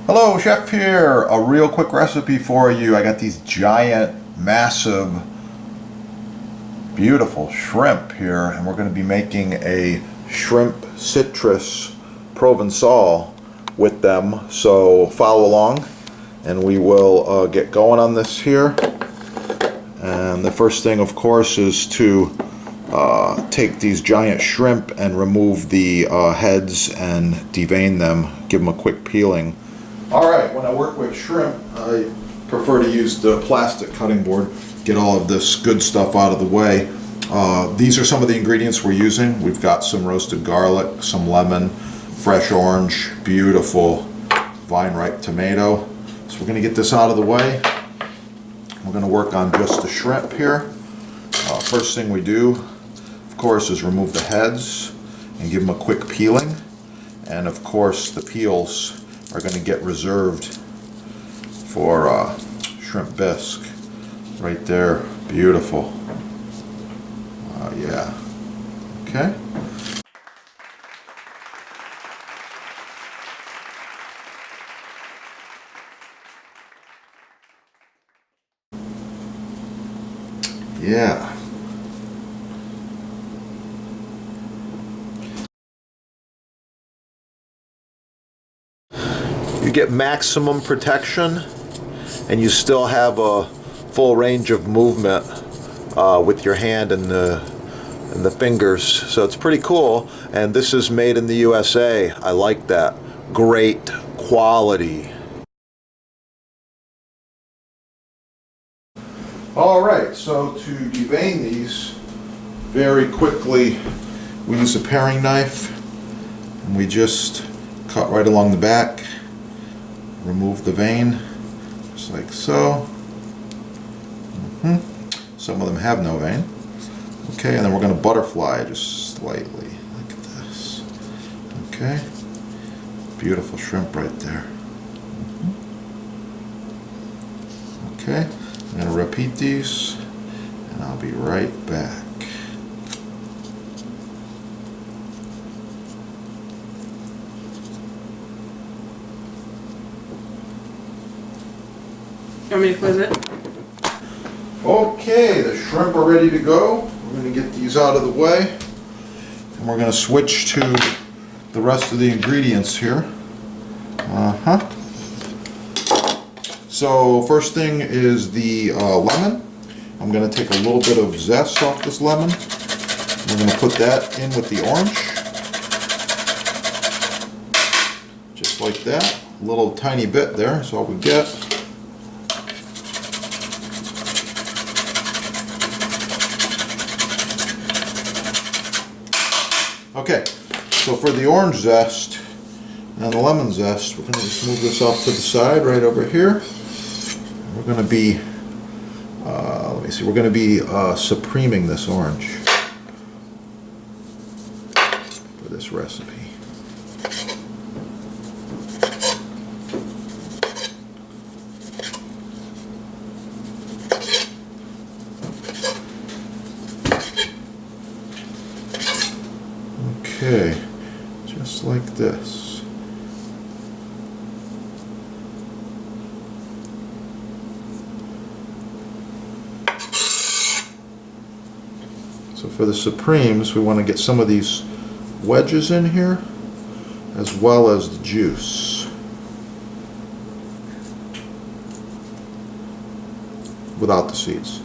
Hello, Chef here. A real quick recipe for you. I got these giant, massive, beautiful shrimp here, and we're going to be making a shrimp citrus Provencal with them. So follow along, and we will get going on this here. And the first thing, of course, is to take these giant shrimp and remove the heads and devein them. Give them a quick peeling. Alright, when I work with shrimp, I prefer to use the plastic cutting board, get all of this good stuff out of the way. These are some of the ingredients we're using. We've got some roasted garlic, some lemon, fresh orange, beautiful vine-ripe tomato. So we're going to get this out of the way. We're going to work on just the shrimp here. First thing we do, of course, is remove the heads and give them a quick peeling. And of course, the peels are going to get reserved for shrimp bisque. Right there, beautiful. Yeah. Okay. Yeah. You get maximum protection, and you still have a full range of movement with your hand and the fingers. So it's pretty cool. And this is made in the USA. I like that. Great quality. All right. So to devein these very quickly, we use a paring knife, and we just cut right along the back. Remove the vein, just like so. Some of them have no vein. Okay, and then we're going to butterfly just slightly. Look at this. Okay, beautiful shrimp right there. Okay, I'm going to repeat these, and I'll be right back. You want me to close it? Okay, the shrimp are ready to go. We're going to get these out of the way, and we're going to switch to the rest of the ingredients here. So first thing is the lemon. I'm going to take a little bit of zest off this lemon. We're going to put that in with the orange. Just like that. A little tiny bit there is all we get. Okay, so for the orange zest and the lemon zest, we're going to just move this off to the side right over here. We're going to be, let me see, we're going to be supreming this orange for this recipe. Okay, just like this. So for the supremes, we want to get some of these wedges in here, as well as the juice, without the seeds.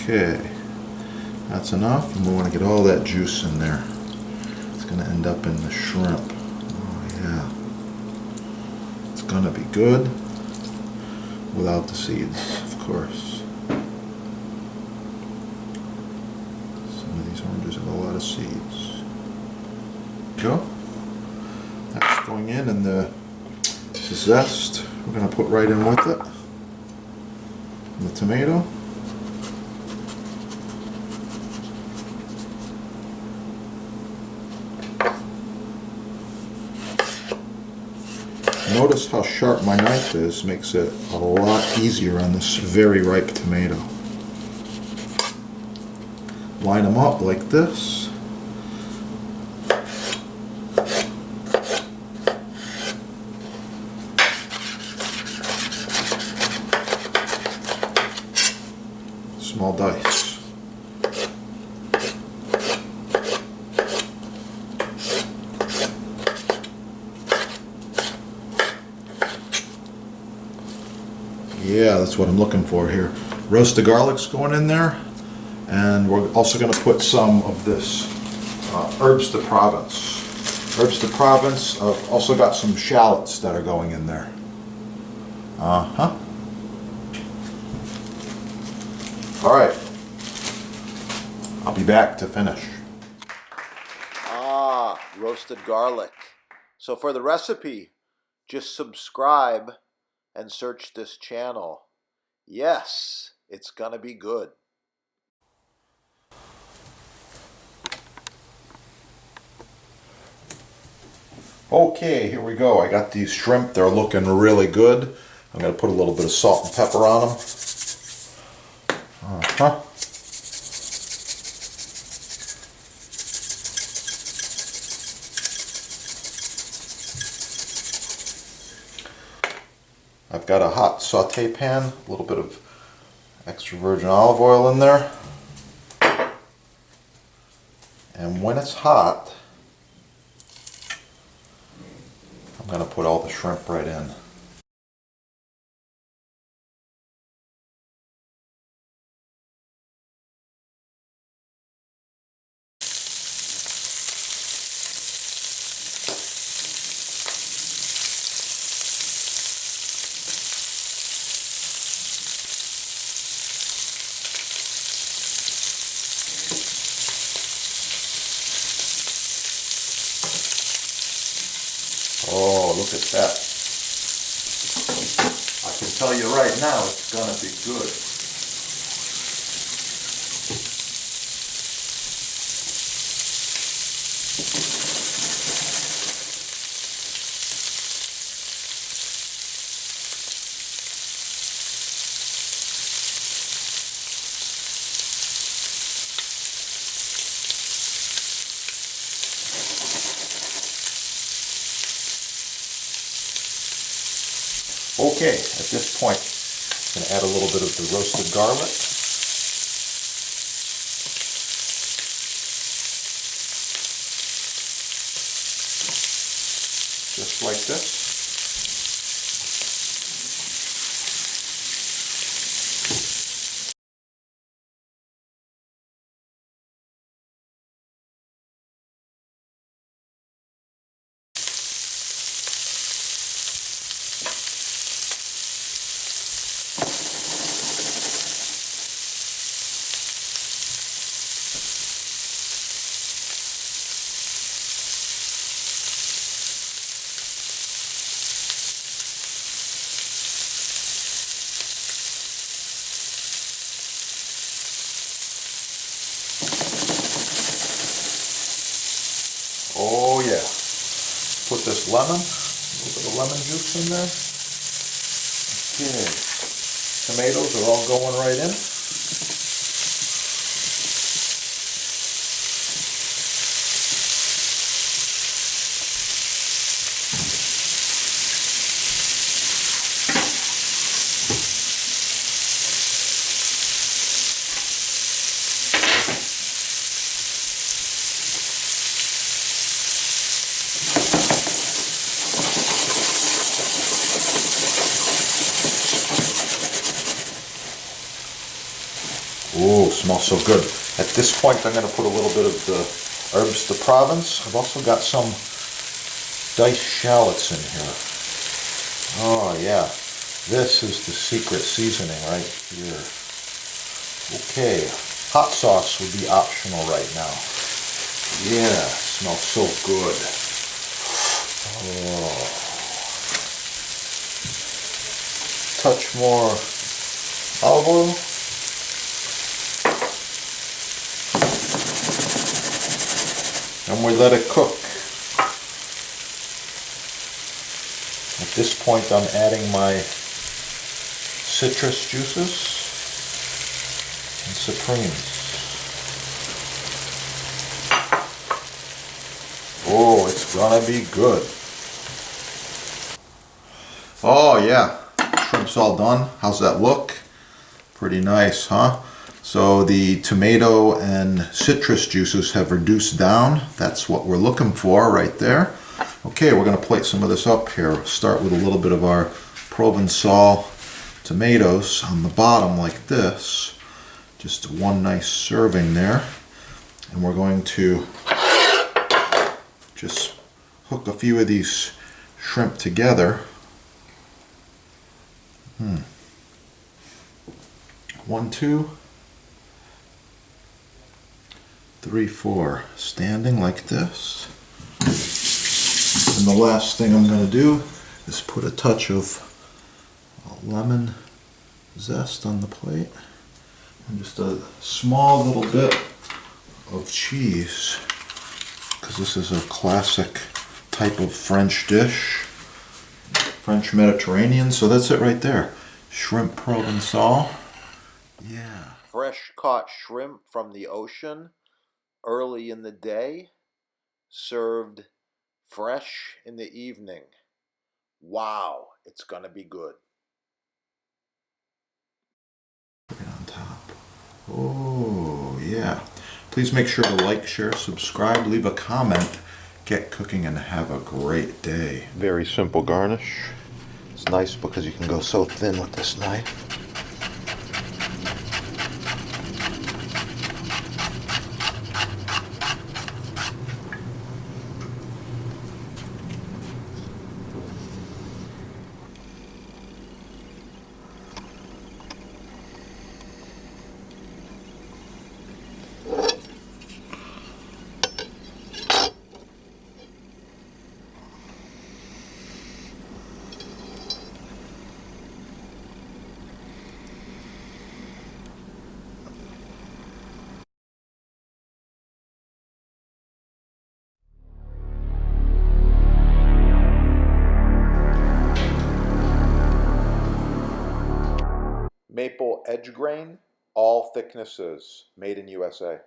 Okay, that's enough, and we want to get all that juice in there. It's going to end up in the shrimp. Oh yeah. It's going to be good without the seeds, of course. Some of these oranges have a lot of seeds. Go. That's going in, and the zest we're going to put right in with it. And the tomato. Notice how sharp my knife is, makes it a lot easier on this very ripe tomato. Line them up like this. Small dice. Yeah, that's what I'm looking for here. Roasted garlic's going in there, and we're also going to put some of this herbs de Provence. Herbs de Provence. I've also got some shallots that are going in there. Uh-huh. All right. I'll be back to finish. Ah, roasted garlic. So for the recipe, just subscribe and search this channel. Yes, it's gonna be good. Okay, here we go. I got these shrimp. They're looking really good. I'm gonna put a little bit of salt and pepper on them. Uh-huh. I've got a hot saute pan, a little bit of extra virgin olive oil in there. And when it's hot, I'm going to put all the shrimp right in. Oh, look at that. I can tell you right now it's gonna be good. Okay, at this point, I'm going to add a little bit of the roasted garlic. Just like this. Oh yeah. Put this lemon, a little bit of lemon juice in there. Okay. Tomatoes are all going right in. Ooh, smells so good. At this point, I'm going to put a little bit of the herbs de Provence. I've also got some diced shallots in here. Oh yeah, this is the secret seasoning right here. Okay, hot sauce would be optional right now. Yeah, smells so good. Oh. Touch more olive oil. And we let it cook. At this point, I'm adding my citrus juices and supremes. Oh, it's gonna be good. Oh yeah, shrimp's all done. How's that look? Pretty nice, huh? So the tomato and citrus juices have reduced down. That's what we're looking for right there. Okay, we're gonna plate some of this up here. Start with a little bit of our Provencal tomatoes on the bottom like this. Just one nice serving there. And we're going to just hook a few of these shrimp together. 1, 2, 3, 4. Standing like this. And the last thing I'm going to do is put a touch of lemon zest on the plate. And just a small little bit of cheese, because this is a classic type of French dish, French Mediterranean. So that's it right there, shrimp Provencal. Yeah, fresh caught shrimp from the ocean early in the day, served fresh in the evening. Wow, it's gonna be good. Put it on top. Oh yeah. Please make sure to like, share, subscribe, leave a comment. Get cooking and have a great day. Very simple garnish. It's nice because you can go so thin with this knife. Maple edge grain, all thicknesses, made in USA.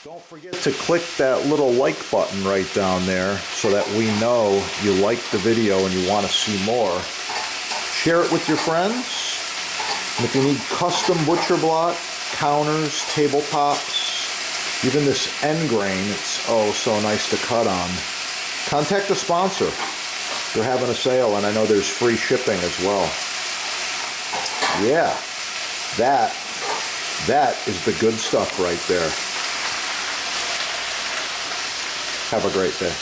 Don't forget to click that little like button right down there so that we know you like the video and you want to see more. Share it with your friends. And if you need custom butcher block, counters, tabletops, even this end grain, it's oh so nice to cut on, contact the sponsor. They're having a sale and I know there's free shipping as well. Yeah, that is the good stuff right there. Have a great day.